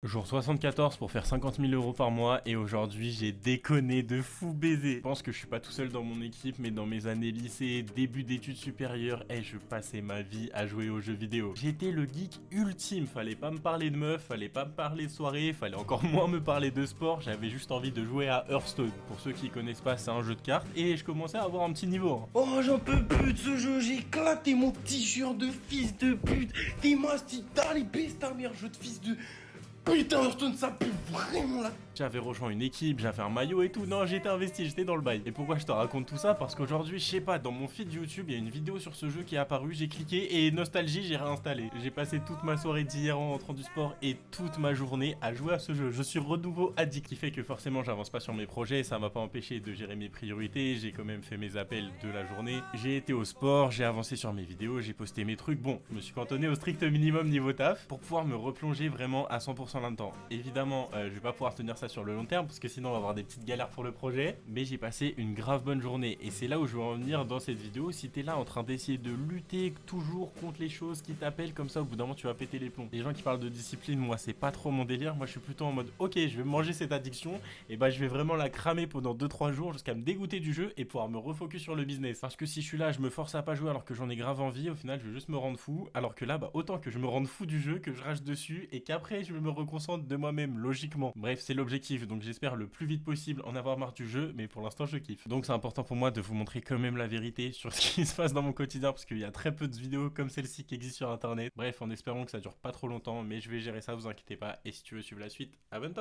Jour 74 pour faire 50 000 euros par mois et aujourd'hui j'ai déconné de fou baiser. Je pense que je suis pas tout seul dans mon équipe mais dans mes années lycée, début d'études supérieures, je passais ma vie à jouer aux jeux vidéo. J'étais le geek ultime, fallait pas me parler de meufs, fallait pas me parler de soirée, fallait encore moins me parler de sport, j'avais juste envie de jouer à Hearthstone. Pour ceux qui connaissent pas, c'est un jeu de cartes et je commençais à avoir un petit niveau. Oh, j'en peux plus de ce jeu, j'ai éclaté mon t-shirt de fils de pute. T'es mastita, les bestes, ta mère, jeu de fils de... Putain, Hearthstone, ça pue vraiment là. J'avais rejoint une équipe, j'avais un maillot et tout, non j'étais investi, j'étais dans le bail. Et pourquoi je te raconte tout ça? Parce qu'aujourd'hui, je sais pas, dans mon feed YouTube, il y a une vidéo sur ce jeu qui est apparue, j'ai cliqué et nostalgie, j'ai réinstallé. J'ai passé toute ma soirée d'hier en rentrant du sport et toute ma journée à jouer à ce jeu. Je suis renouveau addict, qui fait que forcément j'avance pas sur mes projets, ça m'a pas empêché de gérer mes priorités, j'ai quand même fait mes appels de la journée. J'ai été au sport, j'ai avancé sur mes vidéos, j'ai posté mes trucs, bon, je me suis cantonné au strict minimum niveau taf pour pouvoir me replonger vraiment à 100% là-dedans. Évidemment, je vais pas pouvoir tenir ça sur le long terme parce que sinon on va avoir des petites galères pour le projet, mais j'ai passé une grave bonne journée et c'est là où je veux en venir dans cette vidéo. Si t'es là en train d'essayer de lutter toujours contre les choses qui t'appellent comme ça, au bout d'un moment tu vas péter les plombs. Les gens qui parlent de discipline, moi c'est pas trop mon délire, moi je suis plutôt en mode ok, je vais manger cette addiction et bah je vais vraiment la cramer pendant 2-3 jours jusqu'à me dégoûter du jeu et pouvoir me refocus sur le business. Parce que si je suis là, je me force à pas jouer alors que j'en ai grave envie, au final je vais juste me rendre fou, alors que là bah autant que je me rende fou du jeu, que je rage dessus et qu'après je me reconcentre de moi-même logiquement. Bref, c'est l'objectif, donc j'espère le plus vite possible en avoir marre du jeu, mais pour l'instant je kiffe. Donc c'est important pour moi de vous montrer quand même la vérité sur ce qui se passe dans mon quotidien, parce qu'il y a très peu de vidéos comme celle-ci qui existent sur internet. Bref, en espérant que ça dure pas trop longtemps, mais je vais gérer ça, vous inquiétez pas, et si tu veux suivre la suite, abonne-toi.